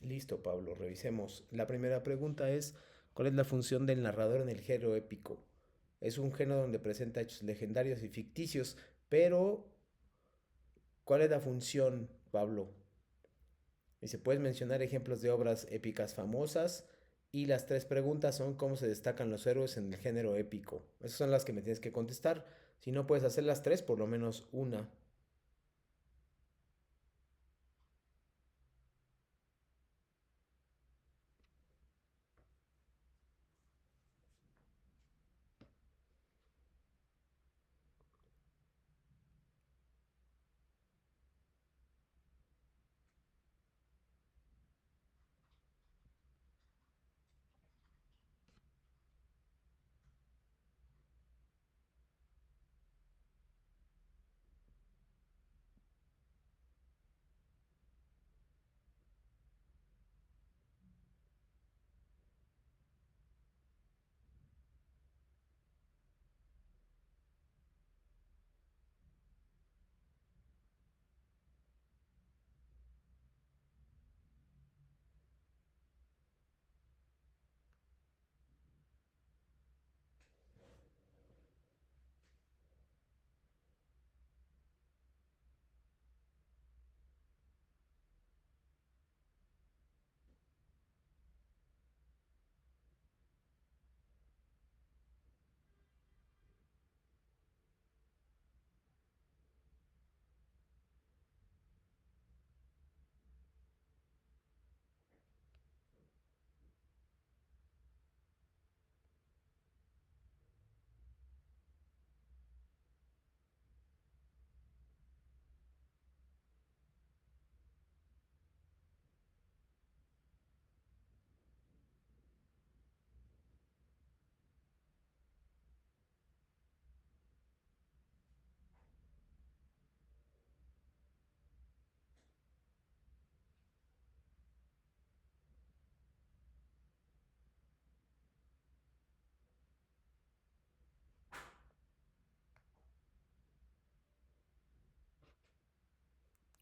Listo, Pablo, revisemos. La primera pregunta es, ¿cuál es la función del narrador en el género épico? Es un género donde presenta hechos legendarios y ficticios, pero ¿cuál es la función, Pablo? Y se puedes mencionar ejemplos de obras épicas famosas. Y las 3 preguntas son cómo se destacan los héroes en el género épico. Esas son las que me tienes que contestar. Si no puedes hacer las 3, por lo menos una.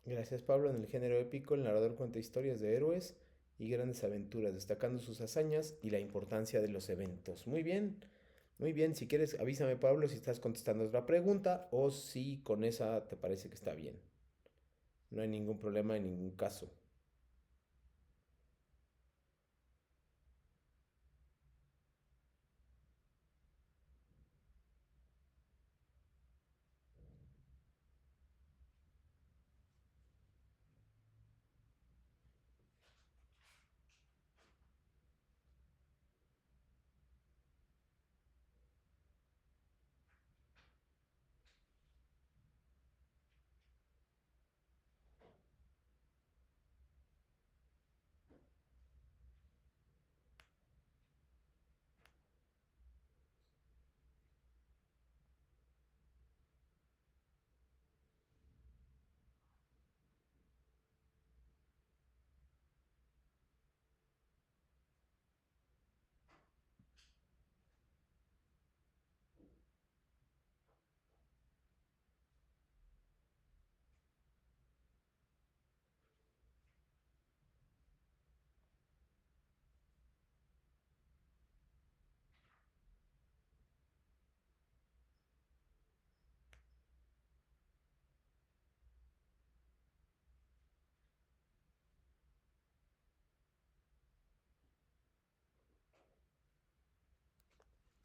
Gracias, Pablo. En el género épico, el narrador cuenta historias de héroes y grandes aventuras, destacando sus hazañas y la importancia de los eventos. Muy bien, muy bien. Si quieres, avísame, Pablo, si estás contestando otra pregunta o si con esa te parece que está bien. No hay ningún problema en ningún caso.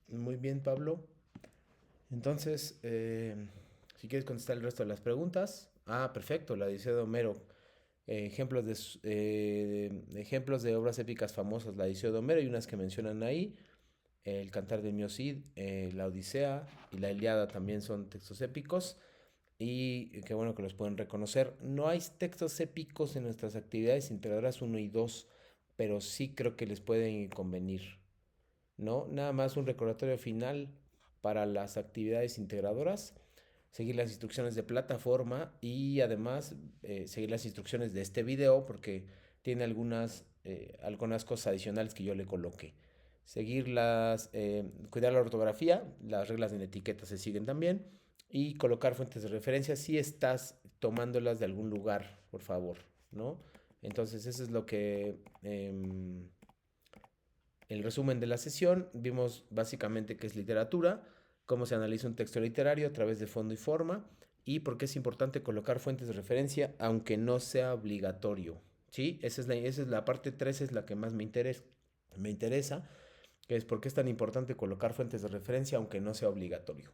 Muy bien, Pablo. Entonces, si quieres contestar el resto de las preguntas. Ah, perfecto, la Odisea de Homero. Ejemplos de obras épicas famosas, la Odisea de Homero, y unas que mencionan ahí. El Cantar de Mio Cid, la Odisea y la Ilíada también son textos épicos. Y qué bueno que los pueden reconocer. No hay textos épicos en nuestras actividades integradoras 1 y 2, pero sí creo que les pueden convenir, ¿no? Nada más un recordatorio final para las actividades integradoras, seguir las instrucciones de plataforma y además seguir las instrucciones de este video porque tiene algunas cosas adicionales que yo le coloqué. Cuidar la ortografía, las reglas en etiqueta se siguen también y colocar fuentes de referencia si estás tomándolas de algún lugar, por favor, ¿no? Entonces eso es lo que el resumen de la sesión. Vimos básicamente qué es literatura, cómo se analiza un texto literario a través de fondo y forma y por qué es importante colocar fuentes de referencia aunque no sea obligatorio. ¿Sí? Esa es la parte 3, es la que más me interesa, que es por qué es tan importante colocar fuentes de referencia aunque no sea obligatorio.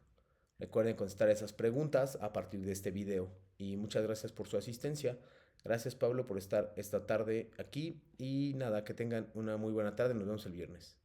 Recuerden contestar esas preguntas a partir de este video y muchas gracias por su asistencia. Gracias, Pablo, por estar esta tarde aquí y nada, que tengan una muy buena tarde. Nos vemos el viernes.